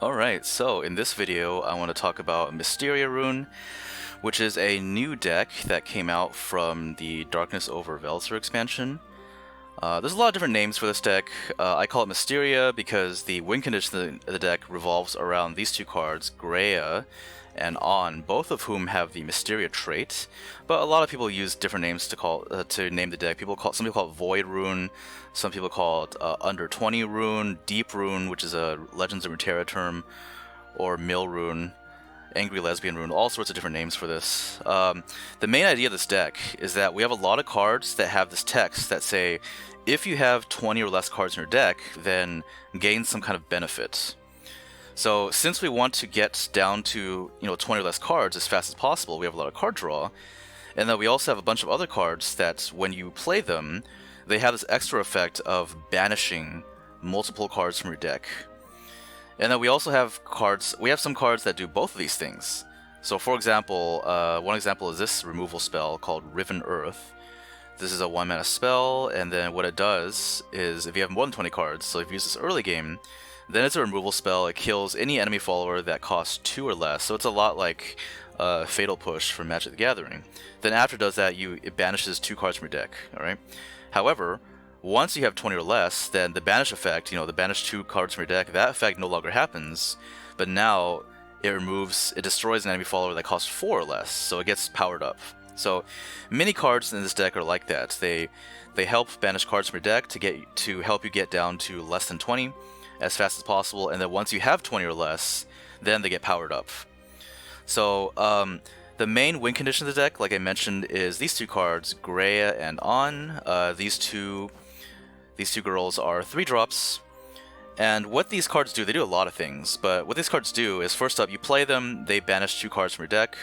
Alright, so in this video I want to talk about Mysteria Rune, which is a new deck that came out from the Darkness over Vellsar expansion. There's a lot of different names for this deck. I call it Mysteria because the win condition of the deck revolves around these two cards, Greya and On, both of whom have the Mysteria trait, but a lot of people use different names to name the deck. Some people call it Void Rune, some people call it Under 20 Rune, Deep Rune, which is a Legends of Runeterra term, or Mill Rune, Angry Lesbian Rune, all sorts of different names for this. The main idea of this deck is that we have a lot of cards that have this text that say, if you have 20 or less cards in your deck, then gain some kind of benefit. So since we want to get down to 20 or less cards as fast as possible, we have a lot of card draw, and then we also have a bunch of other cards that when you play them, they have this extra effect of banishing multiple cards from your deck. And then we also have some cards that do both of these things. So for example, one example is this removal spell called Riven Earth. This is a 1-mana spell, and then what it does is if you have more than 20 cards, so if you use this early game, then it's a removal spell. It kills any enemy follower that costs 2 or less, so it's a lot like Fatal Push from Magic the Gathering. Then after it does that, it banishes 2 cards from your deck, alright? However, once you have 20 or less, then the banish effect, the banish 2 cards from your deck, that effect no longer happens, but now it destroys an enemy follower that costs 4 or less, so it gets powered up. So many cards in this deck are like that. They help banish cards from your deck to help you get down to less than 20 as fast as possible, and then once you have 20 or less, then they get powered up. So the main win condition of the deck, like I mentioned, is these 2 cards, Greya and On. These two girls are 3-drops, and what these cards do, they do a lot of things, but what these cards do is, first up, you play them, they banish 2 cards from your deck.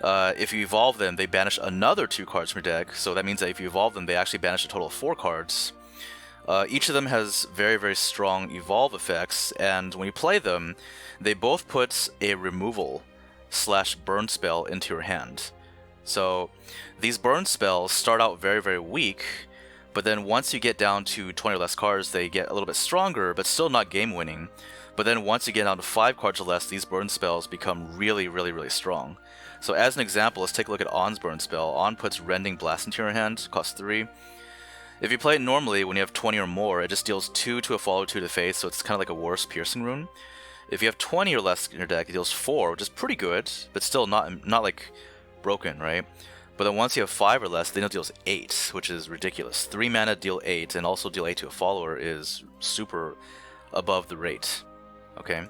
If you evolve them, they banish another 2 cards from your deck, so that means that if you evolve them, they actually banish a total of 4 cards. Each of them has very, very strong evolve effects, and when you play them, they both put a removal/burn spell into your hand. So these burn spells start out very, very weak, but then once you get down to 20 or less cards, they get a little bit stronger, but still not game-winning. But then once you get down to 5 cards or less, these burn spells become really, really, really strong. So as an example, let's take a look at On's burn spell. On puts Rending Blast into your hand, costs 3. If you play it normally, when you have 20 or more, it just deals 2 to a follower, 2 to the face, so it's kind of like a worse piercing rune. If you have 20 or less in your deck, it deals 4, which is pretty good, but still not like broken, right? But then once you have 5 or less, then it deals 8, which is ridiculous. 3 mana, deal 8, and also deal 8 to a follower is super above the rate, okay?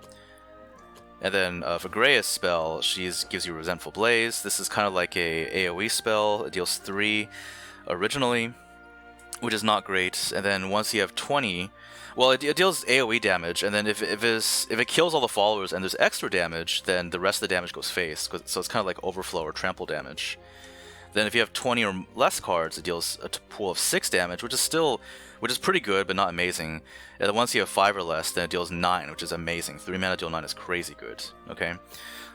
And then for Greya's spell, she gives you Resentful Blaze. This is kind of like a AoE spell. It deals 3 originally, which is not great. And then once you have 20, well, it deals AoE damage, and then if it kills all the followers and there's extra damage, then the rest of the damage goes face. So it's kind of like overflow or trample damage. Then if you have 20 or less cards, it deals a pool of 6 damage, which is pretty good, but not amazing. And then once you have 5 or less, then it deals 9, which is amazing. 3 mana deal 9 is crazy good, okay?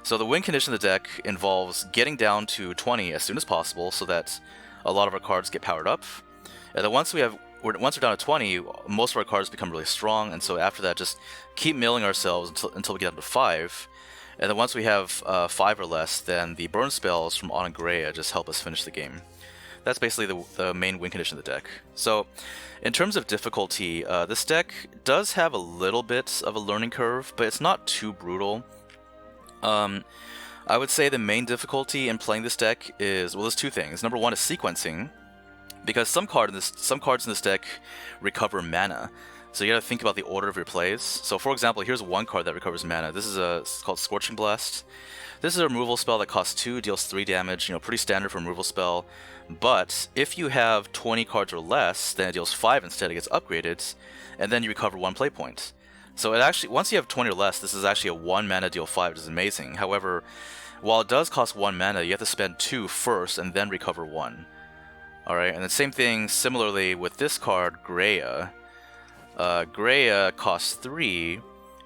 So the win condition of the deck involves getting down to 20 as soon as possible so that a lot of our cards get powered up. And then once we're down to 20, most of our cards become really strong, and so after that, just keep milling ourselves until we get down to 5. And then once we have 5 or less, then the burn spells from On and Greya just help us finish the game. That's basically the main win condition of the deck. So, in terms of difficulty, this deck does have a little bit of a learning curve, but it's not too brutal. I would say the main difficulty in playing this deck is, well, there's 2 things. Number 1 is sequencing, because some cards in this deck recover mana. So you gotta think about the order of your plays. So for example, here's one card that recovers mana. It's called Scorching Blast. This is a removal spell that costs 2, deals 3 damage, pretty standard for a removal spell. But if you have 20 cards or less, then it deals 5 instead, it gets upgraded, and then you recover 1 play point. So once you have 20 or less, this is actually a 1 mana deal 5, which is amazing. However, while it does cost 1 mana, you have to spend 2 first and then recover 1. Alright, and the same thing similarly with this card, Greya. Greya costs 3,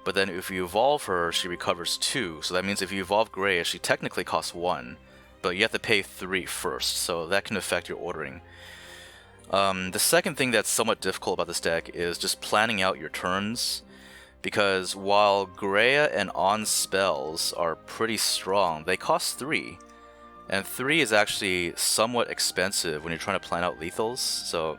but then if you evolve her, she recovers 2. So that means if you evolve Greya, she technically costs 1, but you have to pay 3 first, so that can affect your ordering. The second thing that's somewhat difficult about this deck is just planning out your turns, because while Greya and On spells are pretty strong, they cost 3. And 3 is actually somewhat expensive when you're trying to plan out lethals. So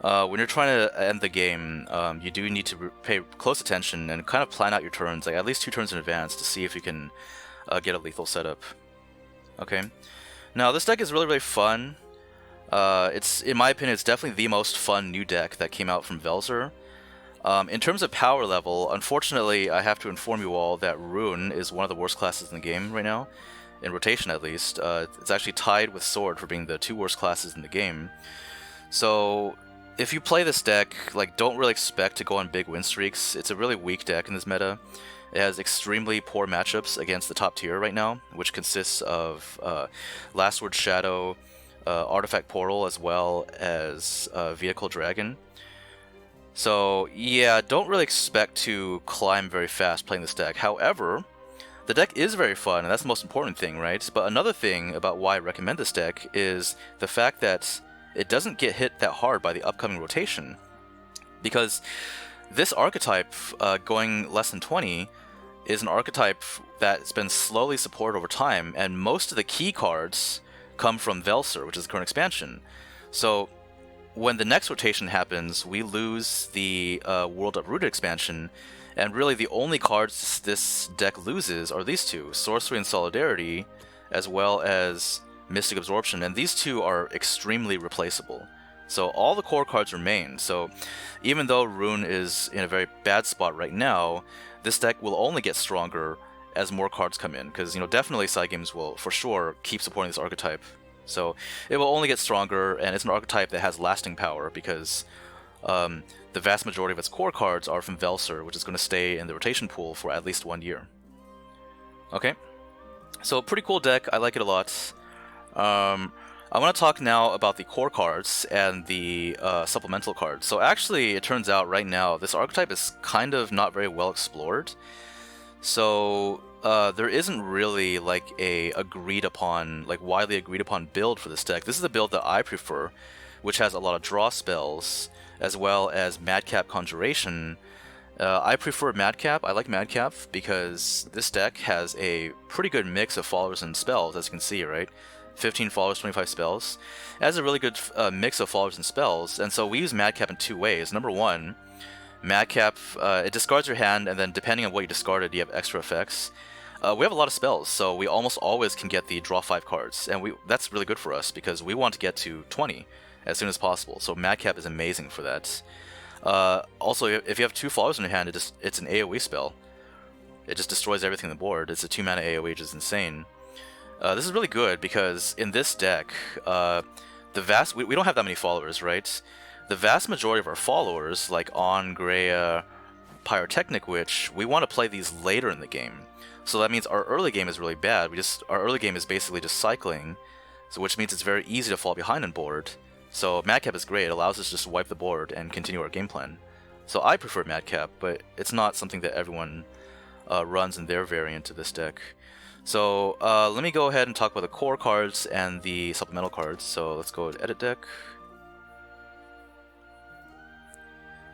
when you're trying to end the game, you do need to pay close attention and kind of plan out your turns, like at least 2 turns in advance, to see if you can get a lethal setup. Okay, now this deck is really fun. It's, in my opinion, it's definitely the most fun new deck that came out from Vellsar. In terms of power level, unfortunately, I have to inform you all that Rune is one of the worst classes in the game right now, in rotation at least. It's actually tied with Sword for being the 2 worst classes in the game. So if you play this deck, like, don't really expect to go on big win streaks. It's a really weak deck in this meta. It has extremely poor matchups against the top tier right now, which consists of Last Word Shadow, Artifact Portal, as well as Vehicle Dragon. So yeah, don't really expect to climb very fast playing this deck. However, the deck is very fun, and that's the most important thing, right? But another thing about why I recommend this deck is the fact that it doesn't get hit that hard by the upcoming rotation. Because this archetype, going less than 20, is an archetype that's been slowly supported over time, and most of the key cards come from Vellsar, which is the current expansion. So when the next rotation happens, we lose the World Uprooted expansion, and really the only cards this deck loses are these 2, Sorcery and Solidarity, as well as Mystic Absorption, and these 2 are extremely replaceable. So all the core cards remain, so even though Rune is in a very bad spot right now, this deck will only get stronger as more cards come in, because, you know, definitely side games will for sure keep supporting this archetype. So it will only get stronger, and it's an archetype that has lasting power, because the vast majority of its core cards are from Vellsar, which is going to stay in the rotation pool for at least 1 year. Okay, so pretty cool deck, I like it a lot. I want to talk now about the core cards and the supplemental cards. So actually, it turns out right now, this archetype is kind of not very well explored. So there isn't really like a widely agreed upon build for this deck. This is the build that I prefer, which has a lot of draw spells, as well as Madcap Conjuration. I prefer Madcap. I like Madcap because this deck has a pretty good mix of followers and spells, as you can see, right? 15 followers, 25 spells. It has a really good mix of followers and spells, and so we use Madcap in 2 ways. Number 1, Madcap, it discards your hand, and then depending on what you discarded, you have extra effects. We have a lot of spells, so we almost always can get the draw 5 cards, and that's really good for us because we want to get to 20 as soon as possible, so Madcap is amazing for that. Also, if you have 2 followers in your hand, it's an AoE spell. It just destroys everything on the board. It's a 2-mana AoE, which is insane. This is really good because in this deck, we don't have that many followers, right? The vast majority of our followers, like On, Greya, Pyrotechnic Witch, we want to play these later in the game. So that means our early game is really bad. Our early game is basically just cycling, so which means it's very easy to fall behind on board. So Madcap is great. It allows us to just wipe the board and continue our game plan. So I prefer Madcap, but it's not something that everyone runs in their variant of this deck. So let me go ahead and talk about the core cards and the supplemental cards. So let's go to Edit Deck.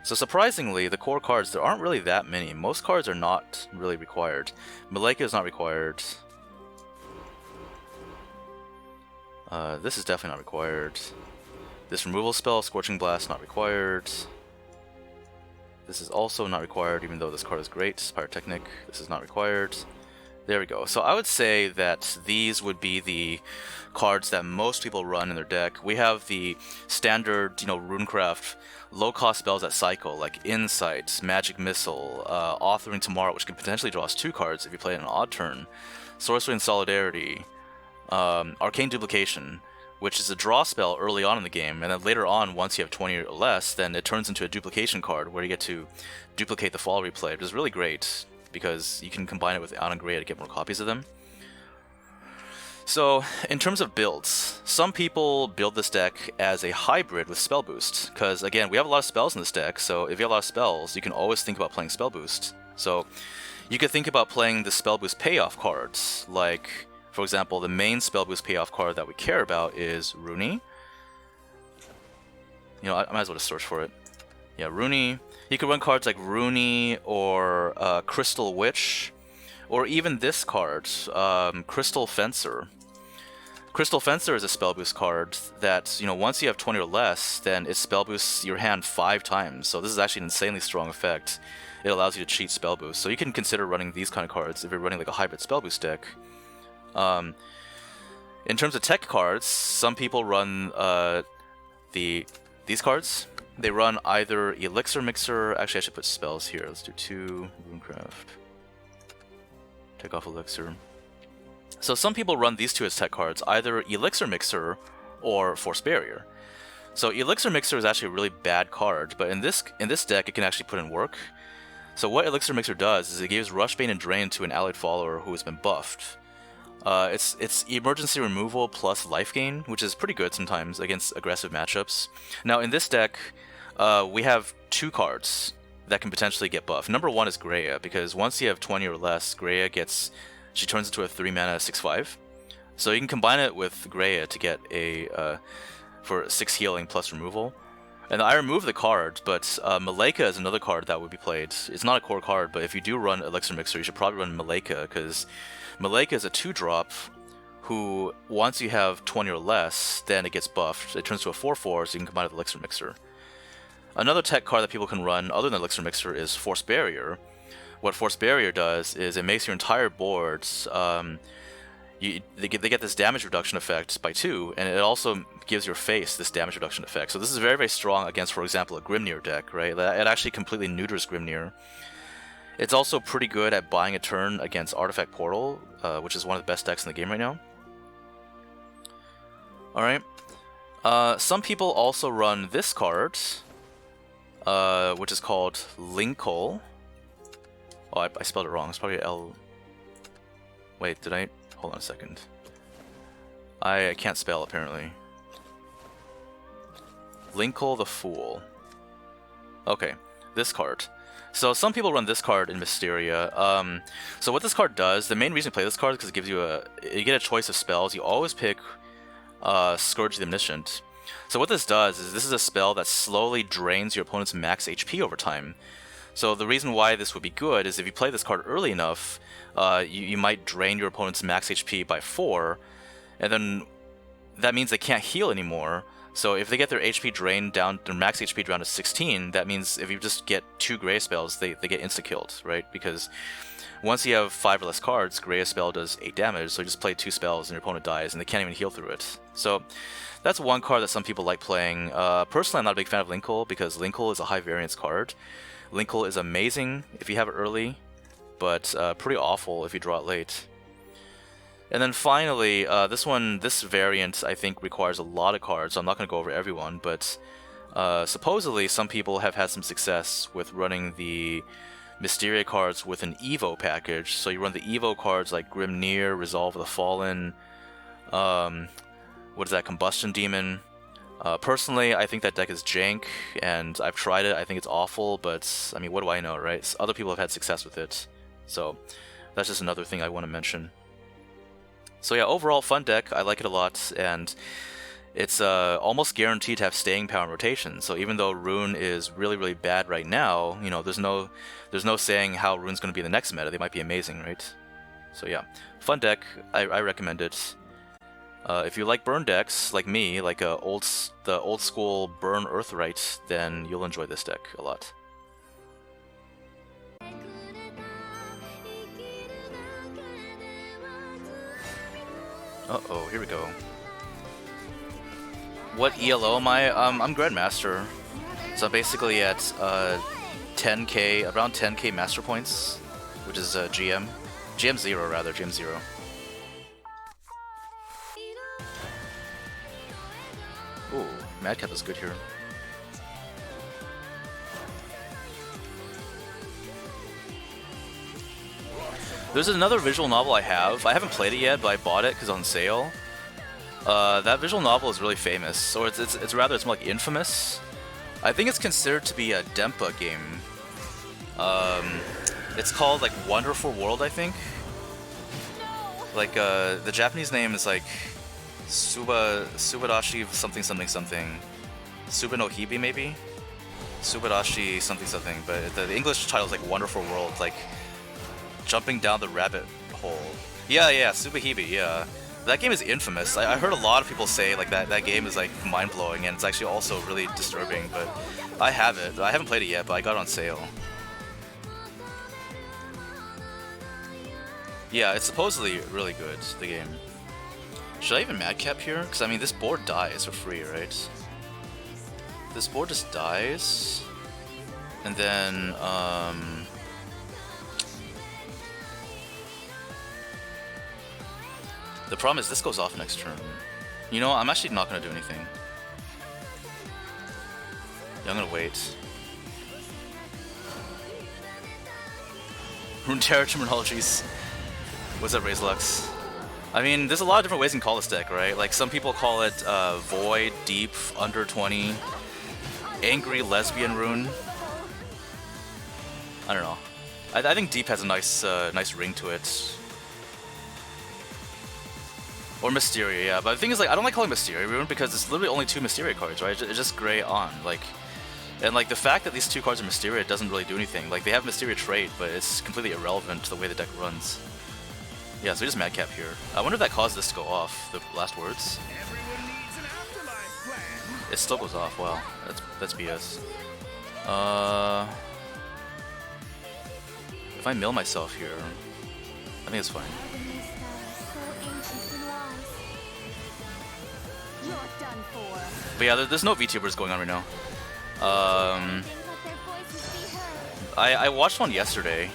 So surprisingly, the core cards, there aren't really that many. Most cards are not really required. Maleka is not required. This is definitely not required. This removal spell, Scorching Blast, not required. This is also not required, even though this card is great. Pyrotechnic, this is not required. There we go. So I would say that these would be the cards that most people run in their deck. We have the standard, Runecraft, low-cost spells that cycle, like Insight, Magic Missile, Authoring Tomorrow, which can potentially draw us 2 cards if you play it on an odd turn, Sorcery and Solidarity, Arcane Duplication, which is a draw spell early on in the game, and then later on, once you have 20 or less, then it turns into a duplication card where you get to duplicate the fall replay, which is really great, because you can combine it with Out and Grey to get more copies of them. So, in terms of builds, some people build this deck as a hybrid with Spell Boost, because again, we have a lot of spells in this deck, so if you have a lot of spells, you can always think about playing Spell Boost. So, you could think about playing the Spell Boost payoff cards, like, for example, the main Spell Boost payoff card that we care about is Rune. I might as well just search for it. Yeah, Rune. You could run cards like Rune or Crystal Witch, or even this card, Crystal Fencer. Crystal Fencer is a spell boost card that, once you have 20 or less, then it spell boosts your hand 5 times. So this is actually an insanely strong effect. It allows you to cheat spell boost. So you can consider running these kind of cards if you're running like a hybrid spell boost deck. In terms of tech cards, some people run these cards. They run either Elixir Mixer. Actually, I should put spells here. Let's do 2 Runecraft. Take off Elixir. So some people run these two as tech cards, either Elixir Mixer or Force Barrier. So Elixir Mixer is actually a really bad card, but in this deck it can actually put in work. So what Elixir Mixer does is it gives Rush, Bane, and Drain to an allied follower who has been buffed. It's emergency removal plus life gain, which is pretty good sometimes against aggressive matchups. Now in this deck, we have 2 cards that can potentially get buffed. Number 1 is Greya, because once you have 20 or less, Greya she turns into a 3-mana 6/5. So you can combine it with Greya to get for 6 healing plus removal. And I removed the card, but Maleka is another card that would be played. It's not a core card, but if you do run Elixir Mixer, you should probably run Maleka, because Maleka is a 2-drop who, once you have 20 or less, then it gets buffed. It turns to a 4/4, so you can combine it with Elixir Mixer. Another tech card that people can run other than Elixir Mixer is Force Barrier. What Force Barrier does is it makes your entire boards, they get this damage reduction effect by 2, and it also gives your face this damage reduction effect. So this is very, very strong against, for example, a Grimnir deck, right? It actually completely neuters Grimnir. It's also pretty good at buying a turn against Artifact Portal, which is one of the best decks in the game right now. Alright. Some people also run this card, which is called Linkle. Oh, I spelled it wrong. It's probably L... Wait, did I... Hold on a second. I can't spell, apparently. Linkle the Fool. Okay, this card. So some people run this card in Mysteria. So what this card does, the main reason to play this card is because it gives you you get a choice of spells. You always pick Scourge the Omniscient. So what this does is this is a spell that slowly drains your opponent's max HP over time. So the reason why this would be good is if you play this card early enough, you might drain your opponent's max HP by 4, and then that means they can't heal anymore. So if they get their HP drained down, their max HP down to 16, that means if you just get 2 Greya spells, they get insta-killed, right? Because once you have 5 or less cards, Greya spell does 8 damage, so you just play 2 spells and your opponent dies, and they can't even heal through it. So that's one card that some people like playing. Personally, I'm not a big fan of Linkle, because Linkle is a high variance card. Linkle is amazing if you have it early, but pretty awful if you draw it late. And then finally, this variant I think requires a lot of cards, so I'm not going to go over everyone, but supposedly some people have had some success with running the Mysteria cards with an Evo package. So you run the Evo cards like Grimnir, Resolve of the Fallen, what is that, Combustion Demon. Personally, I think that deck is jank, and I've tried it. I think it's awful, but I mean, what do I know, right? Other people have had success with it, so that's just another thing I want to mention. So yeah, overall, fun deck. I like it a lot, and it's almost guaranteed to have staying power and rotation. So even though Rune is really, really bad right now, there's no saying how Rune's going to be in the next meta. They might be amazing, right? So yeah, fun deck. I recommend it. If you like burn decks, like me, like the old school burn Earthright, then you'll enjoy this deck a lot. Uh-oh, here we go. What ELO am I? I'm Grandmaster. So I'm basically at 10k, around 10k master points, which is GM. GM 0 rather, GM 0. Ooh, Madcap is good here. There's another visual novel I have. I haven't played it yet, but I bought it because it's on sale. That visual novel is really famous, or it's more like infamous. I think it's considered to be a Dempa game. It's called like Wonderful World, I think. Like the Japanese name is like Subadashi something something something. Suba no Hibi maybe. Subarashi something something, but the English title is like Wonderful World, like jumping down the rabbit hole. Yeah, yeah, Subahibi, yeah. That game is infamous. I heard a lot of people say like that game is like mind-blowing, and it's actually also really disturbing, but I have it. I haven't played it yet, but I got it on sale. Yeah, it's supposedly really good, the game. Should I even madcap here? Because I mean, this board dies for free, right? This board just dies, and then the problem is this goes off next turn. You know, I'm actually not gonna do anything. Yeah, I'm gonna wait. Runeterra terminologies. What's up, Razorlux? I mean, there's a lot of different ways you can call this deck, right? Like, some people call it Void, Deep, Under 20, Angry Lesbian Rune. I don't know. I think Deep has a nice nice ring to it. Or Mysteria, yeah. But the thing is, like, I don't like calling Mysteria Rune because it's literally only 2 Mysteria cards, right? It's just gray on, like... And, like, the fact that these 2 cards are Mysteria doesn't really do anything. Like, they have Mysteria trait, but it's completely irrelevant to the way the deck runs. Yeah, so we just madcap here. I wonder if that caused this to go off, the last words. It still goes off, wow. That's BS. If I mill myself here, I think it's fine. But yeah, there's no VTubers going on right now. I watched one yesterday.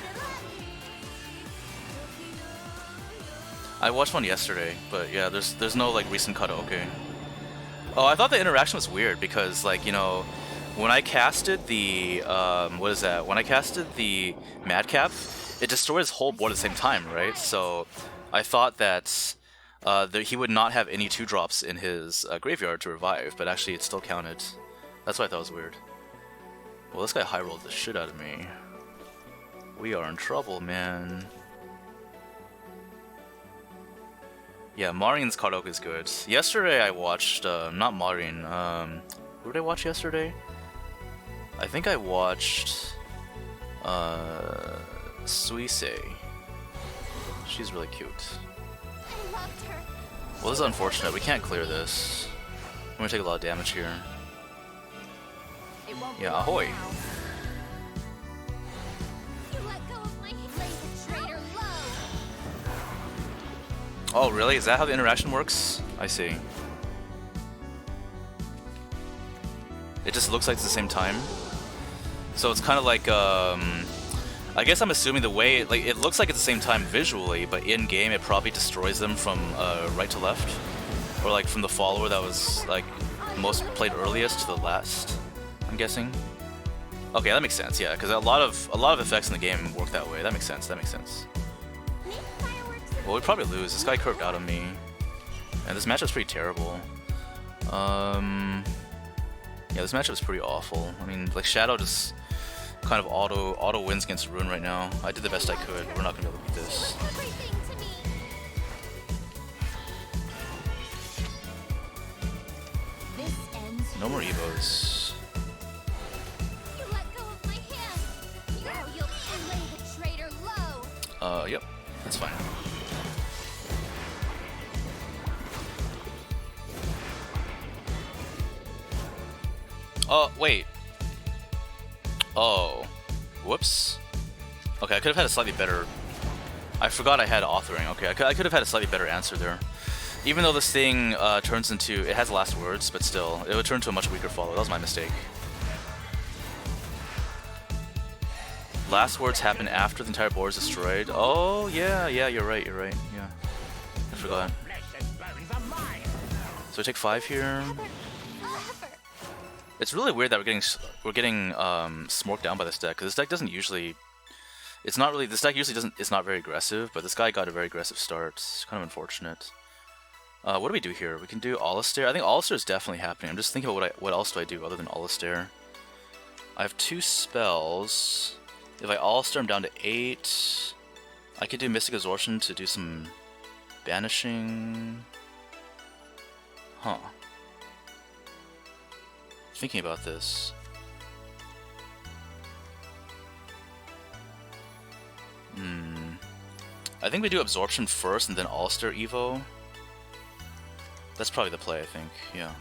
But yeah, there's no like recent cut. Okay. Oh, I thought the interaction was weird because, like, you know, when I casted the what is that? When I casted the madcap, it destroyed his whole board at the same time, right? So I thought that he would not have any 2-drops in his graveyard to revive, but actually it still counted. That's why I thought it was weird. Well, this guy high-rolled the shit out of me. We are in trouble, man. Yeah, Marin's Karok is good. Yesterday I watched, not Marin, who did I watch yesterday? I think I watched, Suise. She's really cute. Well, this is unfortunate. We can't clear this. I'm gonna take a lot of damage here. Yeah, ahoy! Oh, really? Is that how the interaction works? I see. It just looks like it's the same time. So it's kind of like, I guess I'm assuming the way, like, it looks like it's the same time visually, but in-game it probably destroys them from right to left. Or like from the follower that was like most played earliest to the last, I'm guessing. Okay, that makes sense, yeah, because a lot of effects in the game work that way. That makes sense, Well, we'd probably lose. This guy curved out on me. And this matchup's pretty terrible. Yeah, this matchup's pretty awful. I mean, like, Shadow just kind of auto wins against Rune right now. I did the best I could. We're not gonna be able to beat this. No more Evos. Yep, that's fine. Oh, wait. Oh. Whoops. Okay, I could have had a slightly better... I forgot I had authoring. Okay, I could have had a slightly better answer there. Even though this thing turns into... It has last words, but still, it would turn to a much weaker follow. That was my mistake. Last words happen after the entire board is destroyed. Oh, yeah, you're right, yeah. I forgot. So I take 5 here. It's really weird that we're getting smoked down by this deck, because this deck doesn't usually... It's not really... This deck usually doesn't... It's not very aggressive, but this guy got a very aggressive start. It's kind of unfortunate. What do we do here? We can do Alistair. I think Alistair is definitely happening. I'm just thinking about what else do I do other than Alistair. I have 2 spells. If I Alistair, I'm down to 8. I could do Mystic Absorption to do some banishing. Huh. Thinking about this. I think we do Absorption first and then All-Star Evo. That's probably the play, I think, yeah.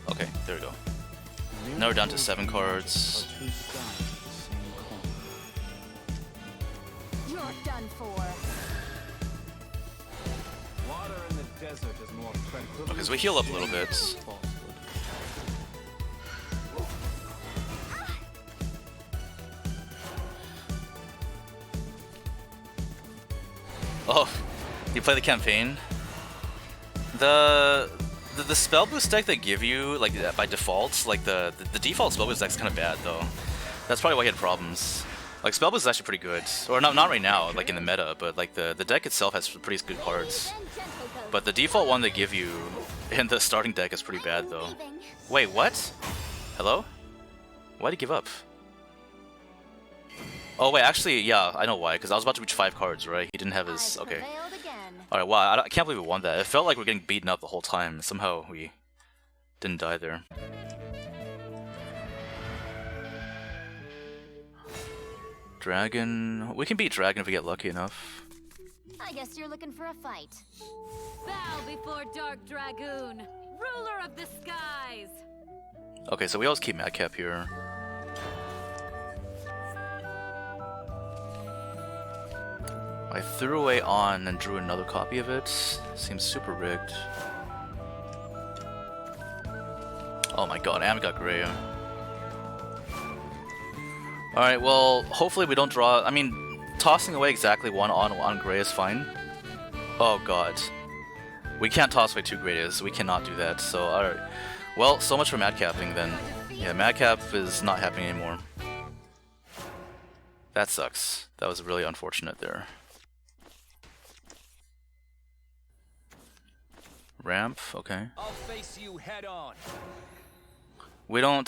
Okay, there we go. Now we're down to 7 cards. You're done for. Okay, so we heal up a little bit. Oh, you play the campaign? The Spellboost deck they give you, like by default, like the default Spellboost deck's kind of bad though. That's probably why he had problems. Like Spellboost is actually pretty good, or not right now, like in the meta, but like the deck itself has pretty good cards. But the default one they give you in the starting deck is pretty bad though. Wait, what? Hello? Why'd he give up? Oh wait, actually, yeah, I know why, because I was about to reach 5 cards, right? He didn't have his... okay. Alright, wow, I can't believe we won that. It felt like we were getting beaten up the whole time. Somehow we didn't die there. Dragon... we can beat Dragon if we get lucky enough. I guess you're looking for a fight. Bow before Dark Dragoon, ruler of the skies! Okay, so we always keep Madcap here. I threw away On and drew another copy of it. Seems super rigged. Oh my god, Am got Gray. Alright, well, hopefully we don't draw... I mean, tossing away exactly one on Gray is fine. Oh god. We can't toss away 2 Greys. We cannot do that, so alright. Well, so much for Madcapping then. Yeah, Madcap is not happening anymore. That sucks. That was really unfortunate there. Ramp, okay. I'll face you head on. We don't,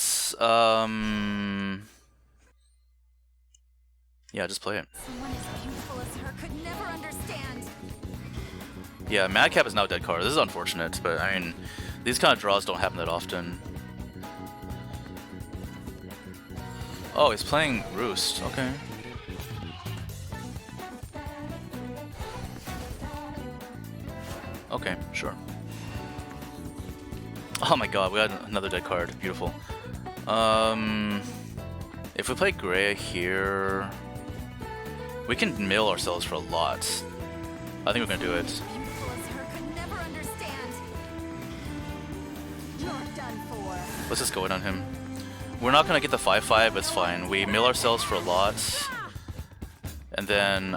yeah, just play it. Someone as beautiful as her could never understand. Yeah, Madcap is now a dead card. This is unfortunate, but I mean, these kind of draws don't happen that often. Oh, he's playing Roost, okay. Okay, sure. Oh my god, we got another dead card. Beautiful. If we play Gray here, we can mill ourselves for a lot. I think we're gonna do it. Beautiful as her could never understand. You're done for. Let's just go in on him. We're not gonna get the 5/5, but it's fine. We mill ourselves for a lot. And then,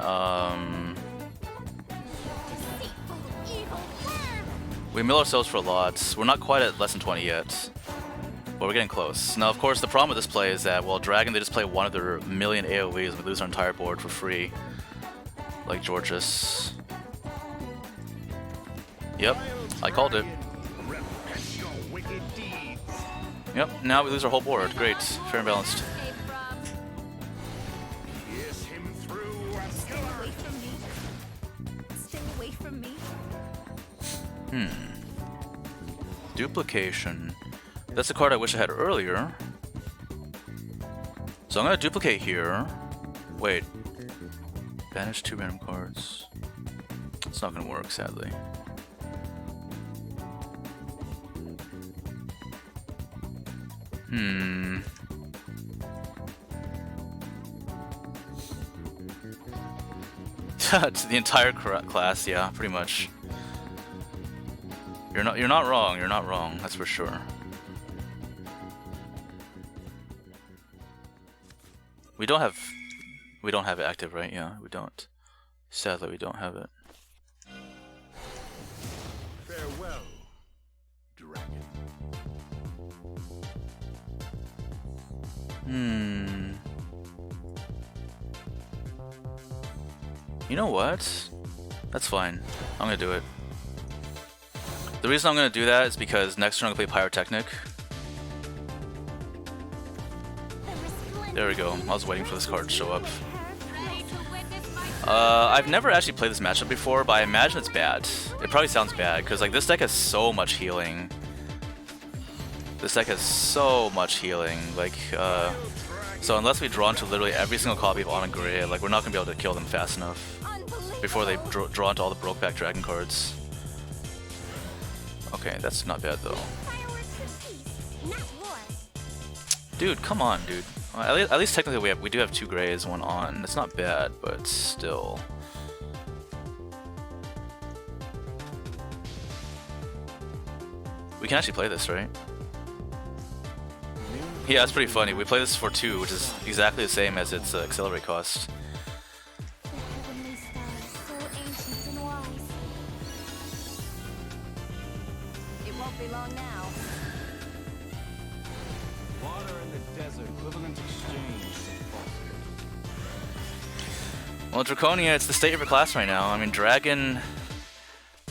we mill ourselves for a lot. We're not quite at less than 20 yet, but we're getting close. Now, of course, the problem with this play is that, well, Dragon, they just play one of their million AoEs and we lose our entire board for free. Like Georges. Yep, I called it. Yep, now we lose our whole board. Great, fair and balanced. Stay away from me. Duplication. That's the card I wish I had earlier. So I'm gonna duplicate here. Wait. Banish 2 random cards. It's not gonna work, sadly. To the entire class, yeah, pretty much. You're not wrong, that's for sure. We don't have it active, right? Yeah, we don't. Sadly, we don't have it. Farewell, Dragon. You know what? That's fine. I'm gonna do it. The reason I'm gonna do that is because next turn I'm gonna play Pyrotechnic. There we go. I was waiting for this card to show up. I've never actually played this matchup before, but I imagine it's bad. It probably sounds bad, because like this deck has so much healing. This deck has so much healing. Like, So unless we draw into literally every single copy of On and Grey, like we're not gonna be able to kill them fast enough before they draw into all the Brokeback Dragon cards. Okay, that's not bad though. Dude, come on, dude. At least technically we do have 2 Greys, 1 On. That's not bad, but still. We can actually play this, right? Yeah, that's pretty funny. We play this for 2, which is exactly the same as its accelerate cost. It won't be long now. Water in the desert, equivalent exchange. Well, Draconia, it's the state of your class right now. I mean, Dragon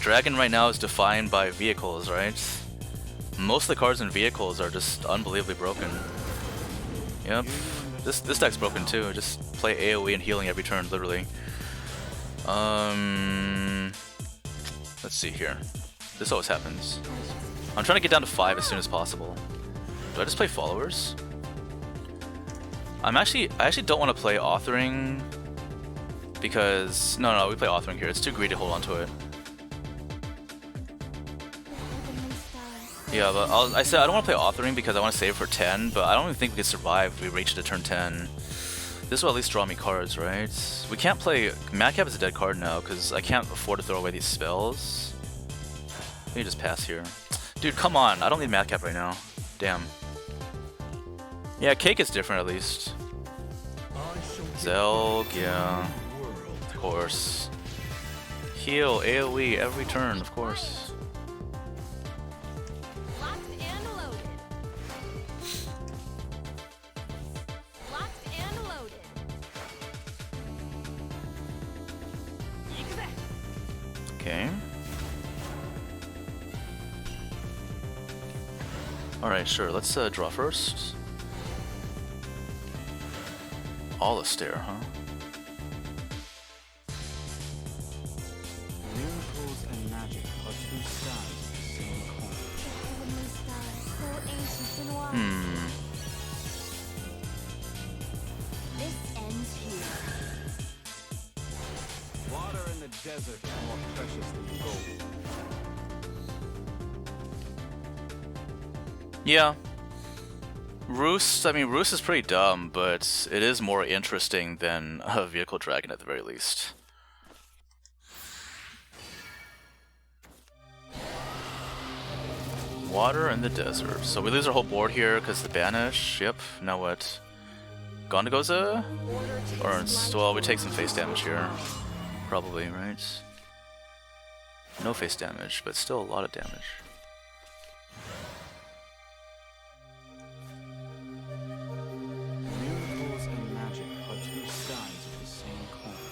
right now is defined by vehicles, right? Most of the cards in vehicles are just unbelievably broken. Yep. This deck's broken too. Just play AoE and healing every turn, literally. Let's see here. This always happens. I'm trying to get down to 5 as soon as possible. Do I just play followers? I actually don't want to play authoring because no, we play authoring here. It's too greedy to hold on to it. Yeah, but I said I don't want to play authoring because I want to save for 10, but I don't even think we could survive if we reach to turn 10. This will at least draw me cards, right? We can't play... Madcap is a dead card now because I can't afford to throw away these spells. Let me just pass here. Dude, come on. I don't need Madcap right now. Damn. Yeah, Cake is different at least. Zelg, yeah. Of course. Heal, AoE every turn, of course. Okay. Alright, sure. Let's draw first. Alistair, huh? Miracles and magic are 2 sides of the same coin. This ends here. Water in the desert is more precious than gold. Yeah. Roost, I mean, Roost is pretty dumb, but it is more interesting than a Vehicle Dragon at the very least. Water in the desert. So we lose our whole board here because the banish. Yep. Now what? Gondagoza? Or well, we take some face damage here. Probably, right? No face damage, but still a lot of damage. Miracles and magic are 2 sides of the same coin.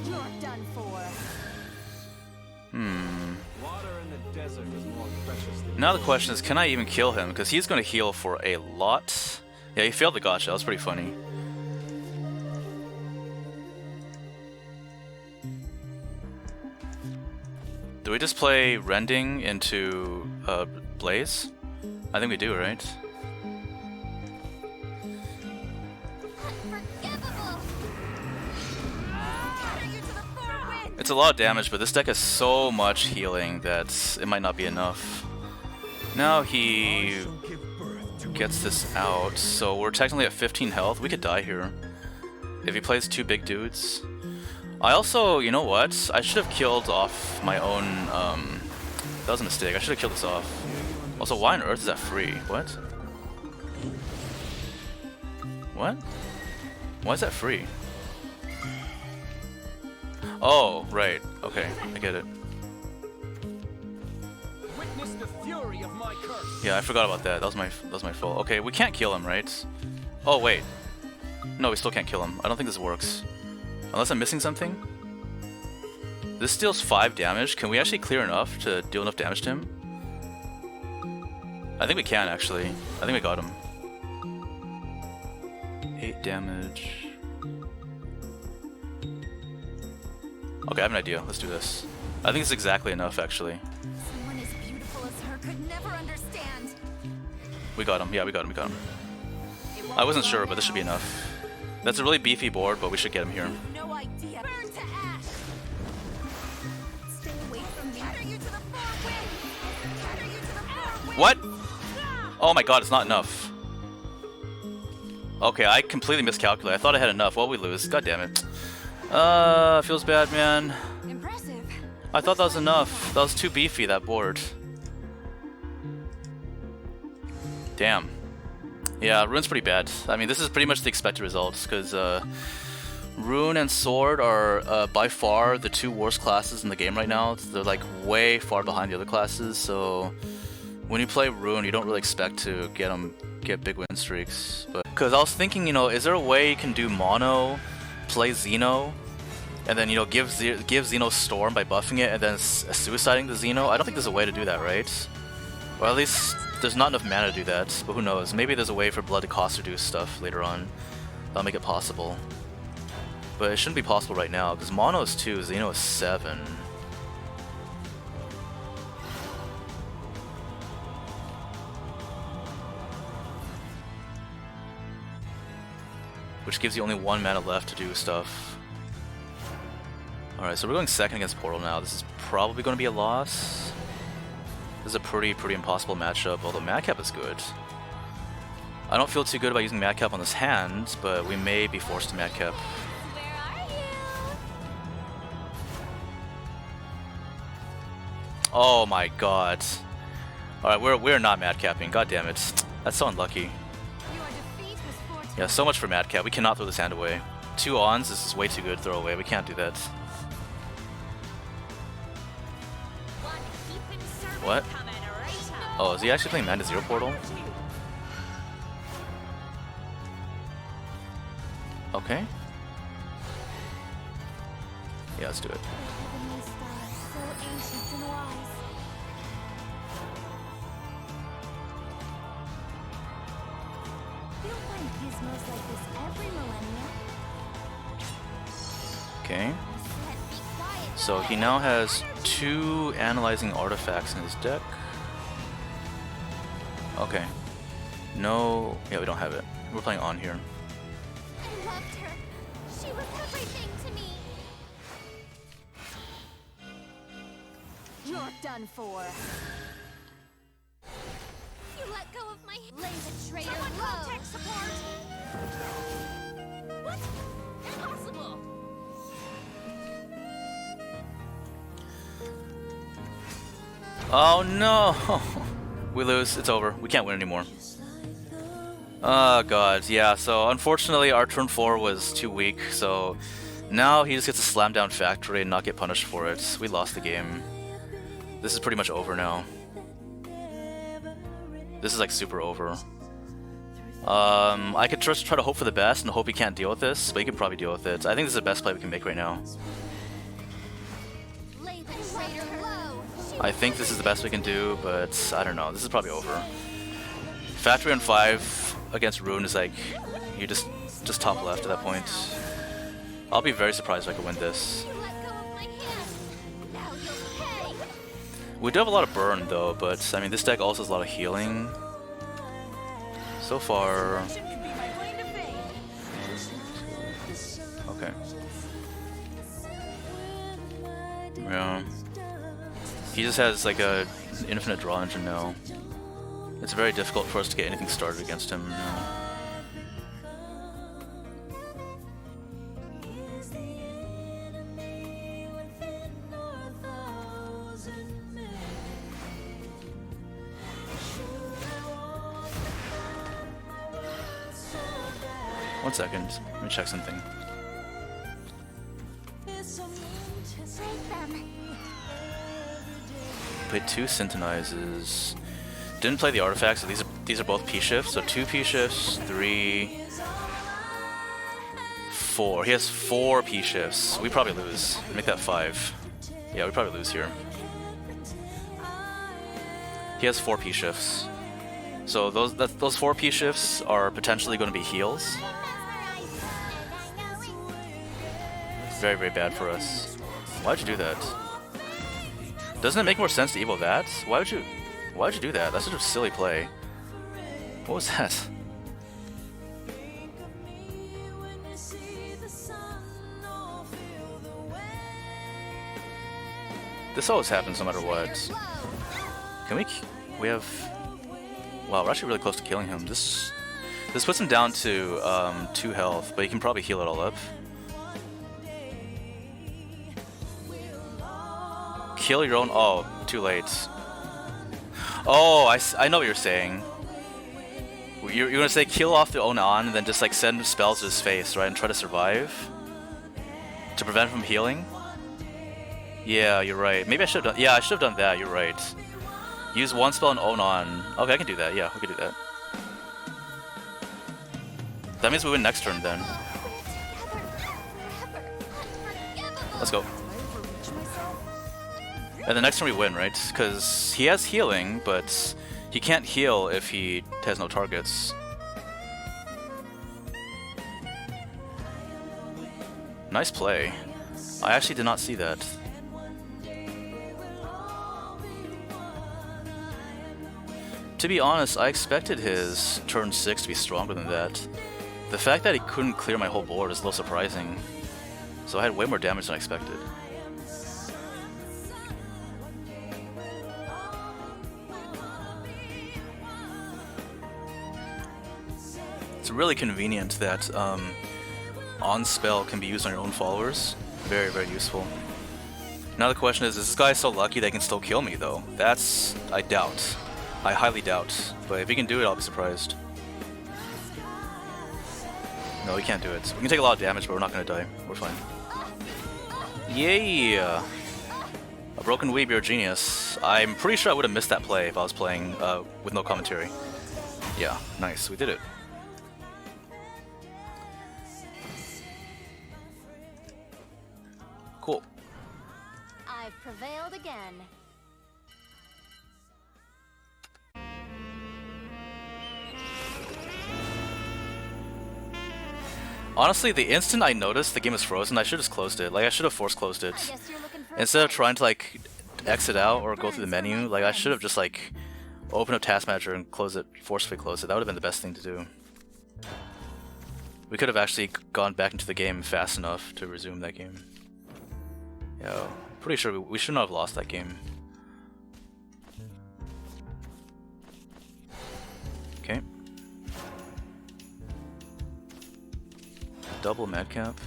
You're done for. Water in the desert is more precious than Now the gold. question is, can I even kill him? Because he's going to heal for a lot. Yeah, he failed the gotcha. That was pretty funny. Do we just play Rending into Blaze? I think we do, right? It's a lot of damage, but this deck has so much healing that it might not be enough. Now he gets this out, so we're technically at 15 health. We could die here if he plays 2 big dudes. I also, you know what? I should have killed off my own, that was a mistake. I should have killed this off. Also, why on earth is that free? What? What? Why is that free? Oh, right. Okay, I get it. Witness the fury of my curse. Yeah, I forgot about that. That was my fault. Okay, we can't kill him, right? Oh, wait. No, we still can't kill him. I don't think this works. Unless I'm missing something? This deals 5 damage. Can we actually clear enough to deal enough damage to him? I think we can, actually. I think we got him. 8 damage. Okay, I have an idea. Let's do this. I think it's exactly enough, actually. Someone as beautiful as her could never understand. We got him. Yeah, we got him. I wasn't sure, but this should be enough. That's a really beefy board, but we should get him here. No idea. Burn to ash. Stay away from me. Scatter you to the far wind. Scatter you to the far wind. What? Oh my god, it's not enough. Okay, I completely miscalculated. I thought I had enough. Well, we lose. God damn it. Feels bad, man. Impressive. I thought that was enough. That was too beefy, that board. Damn. Yeah, Rune's pretty bad. I mean, this is pretty much the expected results, because Rune and Sword are by far the two worst classes in the game right now. They're like way far behind the other classes, so when you play Rune, you don't really expect to get big win streaks. But because I was thinking, you know, is there a way you can do mono, play Xeno, and then, you know, give Xeno Storm by buffing it, and then suiciding the Xeno? I don't think there's a way to do that, right? Or at least there's not enough mana to do that, but who knows? Maybe there's a way for Blood to cost reduce stuff later on. That'll make it possible. But it shouldn't be possible right now, because mono is 2, Xeno is 7. Which gives you only 1 mana left to do stuff. Alright, so we're going second against Portal now. This is probably going to be a loss. This is a pretty impossible matchup, although Madcap is good. I don't feel too good about using Madcap on this hand, but we may be forced to Madcap. Where are you? Oh my god. Alright, we're not Madcapping, god damn it. That's so unlucky. Your defeat was foretold. Yeah, so much for Madcap. We cannot throw this hand away. 2 ons, this is way too good to throw away. We can't do that. What? Oh, is he actually playing Mana Zero Portal? Okay. Yeah, let's do it. Heavenly stars, so ancient and wise. You'll find gizmos like this every millennia. Okay. Set, be quiet. So he now has 2 analyzing artifacts in his deck. Okay. No... Yeah, we don't have it. We're playing on here. I loved her. She was everything to me. You're done for. You let go of my lay the traitor low. Tech support. What? Impossible. Oh no! We lose. It's over. We can't win anymore. Oh god, yeah, so unfortunately our turn 4 was too weak, so now he just gets to slam down Factory and not get punished for it. We lost the game. This is pretty much over now. This is like super over. I could just try to hope for the best and hope he can't deal with this, but he can probably deal with it. I think this is the best play we can make right now. Lay the traitor low. I think this is the best we can do, but I don't know. This is probably over. Factory on 5 against Rune is like, you just top left at that point. I'll be very surprised if I could win this. You let go of my hand. Now you'll pay. We do have a lot of burn though, but I mean this deck also has a lot of healing. So far... Okay. Yeah. He just has like a infinite draw engine now. It's very difficult for us to get anything started against him now. One second, let me check something. Played 2 Syntonizes. Didn't play the artifacts, so these are both P shifts. So 2 P shifts, 3, 4. He has 4 P shifts. We probably lose. Make that 5. Yeah, we probably lose here. He has 4 P shifts. So those 4 P shifts are potentially going to be heals. Very, very bad for us. Why'd you do that? Doesn't it make more sense to evo that? Why'd you do that? That's such a silly play. What was that? This always happens no matter what. Can we have... Wow, we're actually really close to killing him. This puts him down to 2 health, but he can probably heal it all up. Kill your own... Oh, too late. Oh, I know what you're saying. You're gonna say kill off the own on and then just like send spells to his face, right? And try to survive? To prevent him from healing? Yeah, you're right. Maybe I should have done... Yeah, I should have done that, you're right. Use 1 spell and own on. Okay, I can do that, yeah, we can do that. That means we win next turn then. Let's go. And the next turn we win, right? Because he has healing, but he can't heal if he has no targets. Nice play. I actually did not see that. To be honest, I expected his turn 6 to be stronger than that. The fact that he couldn't clear my whole board is a little surprising. So I had way more damage than I expected. It's really convenient that on spell can be used on your own followers. Very, very useful. Now the question is this guy so lucky they can still kill me though? That's... I doubt. I highly doubt. But if he can do it, I'll be surprised. No, he can't do it. We can take a lot of damage, but we're not gonna die. We're fine. Yay! A broken weeb, you're a genius. I'm pretty sure I would have missed that play if I was playing with no commentary. Yeah, nice. We did it. Cool. I've prevailed again. Honestly, the instant I noticed the game was frozen, I should have just closed it. Like, I should have force closed it. Instead of trying to, like, exit out or go through the menu, like, I should have just, like, opened up Task Manager and close it, forcefully close it. That would have been the best thing to do. We could have actually gone back into the game fast enough to resume that game. Yeah, pretty sure we should not have lost that game. Okay. Double Madcap.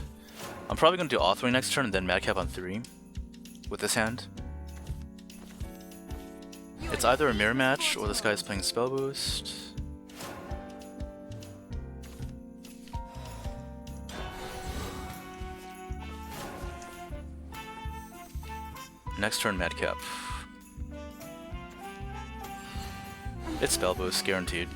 I'm probably going to do Authoring next turn and then Madcap on 3 with this hand. It's either a mirror match or this guy's playing Spellboost. Next turn Madcap. It's Spellboost, guaranteed.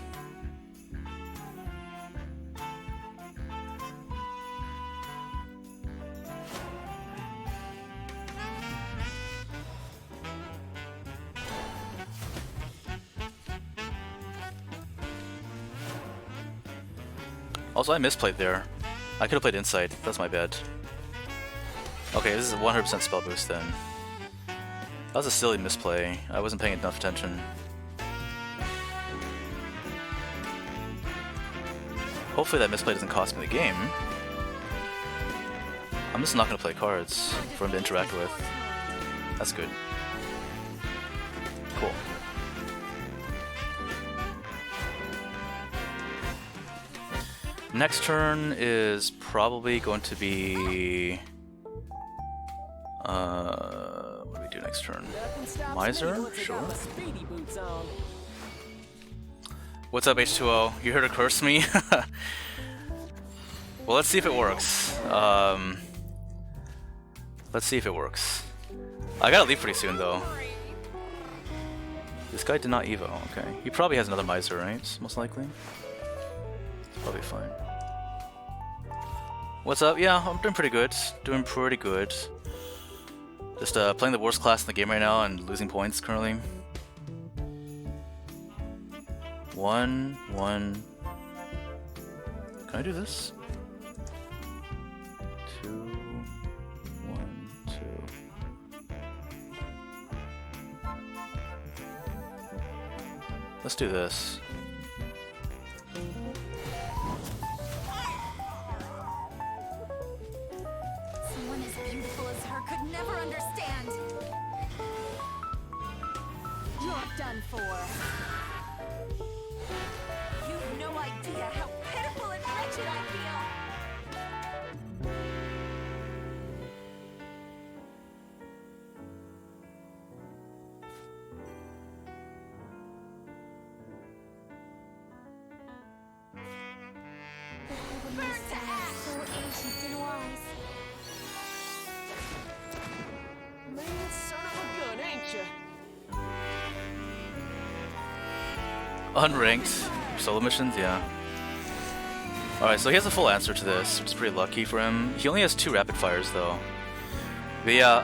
Also, I misplayed there. I could have played Insight. That's my bad. Okay, this is 100% Spellboost then. That was a silly misplay. I wasn't paying enough attention. Hopefully that misplay doesn't cost me the game. I'm just not going to play cards for him to interact with. That's good. Cool. Next turn is probably going to be... what do we do next turn? Miser? Sure. What's up, H2O? You here to curse me? Well, let's see if it works. Let's see if it works. I gotta leave pretty soon, though. This guy did not Evo, okay. He probably has another Miser, right? Most likely. It's probably fine. What's up? Yeah, I'm doing pretty good. Doing pretty good. Just playing the worst class in the game right now and losing points currently. 1, 1. Can I do this? 2, 1, 2. Let's do this. done for. You've no idea how pitiful and wretched I feel. Burn to ash! So ancient and wise. Man, son of a gun, ain't ya? Unranked solo missions, yeah. Alright, so he has a full answer to this, which is pretty lucky for him. He only has 2 rapid fires though. But yeah,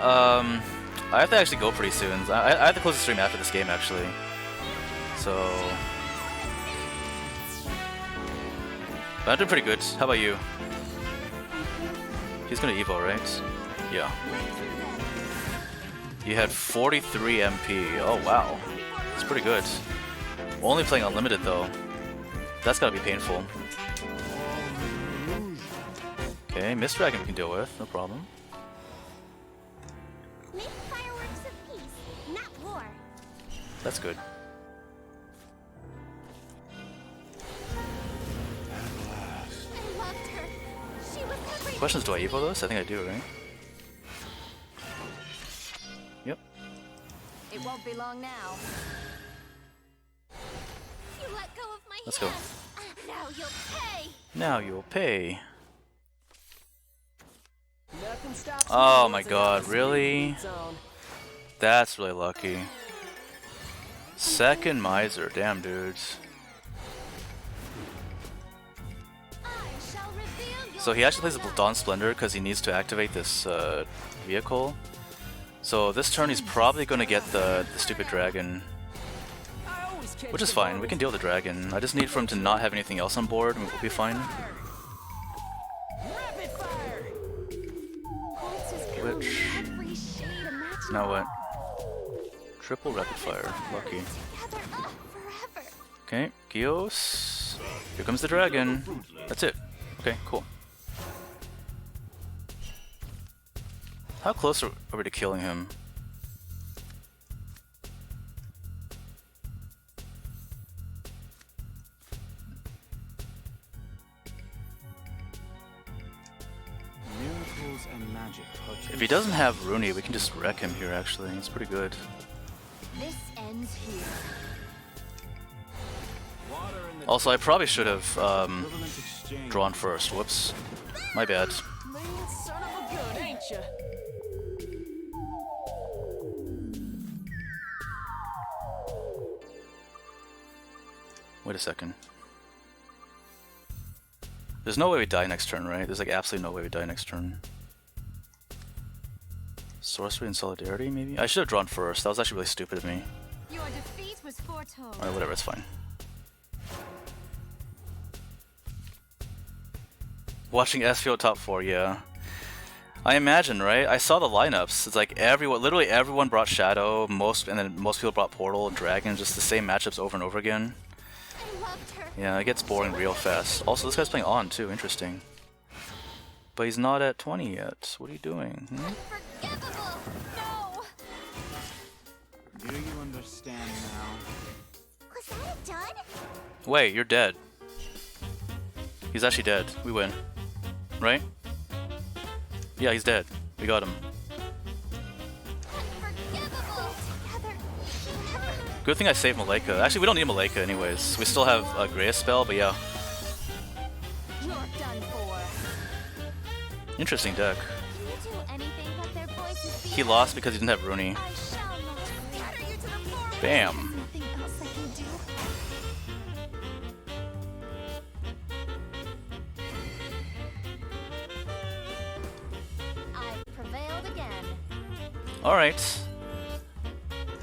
I have to actually go pretty soon. I have to close the stream after this game actually. So but I'm doing pretty good. How about you? He's gonna evo, right? Yeah. You had 43 MP. Oh wow. That's pretty good. Only playing unlimited though. That's gotta be painful. Okay, Mist Dragon we can deal with, no problem. Make fireworks of peace, not war. That's good. I loved her. She was everything. Question is, do I evo this? I think I do, right? Yep. It won't be long now. You let go of my Let's go. hand. Now you'll pay. Now you'll pay. Nothing stops Oh me my once I god, hit the really? speed zone. That's really lucky. Second Miser, damn dudes. I shall reveal your So he actually plays a Dawn Splendor because he needs to activate this vehicle. So this turn he's probably going to get the stupid dragon, I always catch which is the fine. We bonus. can deal with the dragon. I just need for him to not have anything else on board and we'll be fine. Rapid fire. Corpses come Which... in every shade imaginable. Now what? Triple rapid fire. Lucky. Together, forever. Okay, Gios. Here comes the dragon. That's it. Okay, cool. How close are we to killing him? Miracles and magic are two If he doesn't have Rooney, we can just wreck him here actually. It's pretty good. This ends here. Water in the Also, I probably should have equivalent exchange. drawn first. Whoops. My bad. Man, son of a gun, ain't ya? Wait a second. There's no way we die next turn, right? There's like absolutely no way we die next turn. Sorcery and Solidarity, maybe? I should have drawn first. That was actually really stupid of me. Your defeat was foretold. Alright, whatever, it's fine. Watching SVO top 4, yeah. I imagine, right? I saw the lineups. It's like everyone, literally everyone brought Shadow, and then most people brought Portal and Dragon, just the same matchups over and over again. I loved her. Yeah, it gets boring real fast. Also, this guy's playing On too, interesting. But he's not at 20 yet. What are you doing? Hmm? Unforgivable. No. Do you understand now? Was that a dud? Wait, you're dead. He's actually dead. We win. Right? Yeah, he's dead. We got him. Unforgivable. Together. Never. Good thing I saved Maleka. Actually, we don't need Maleka anyways. We still have a Grace spell, but yeah. You're done for. Interesting deck. Can you do anything but their voices be He lost because he didn't have Rooney. I shall not scatter you to the floor. Bam. Nothing else I can do. I prevailed again. Alright.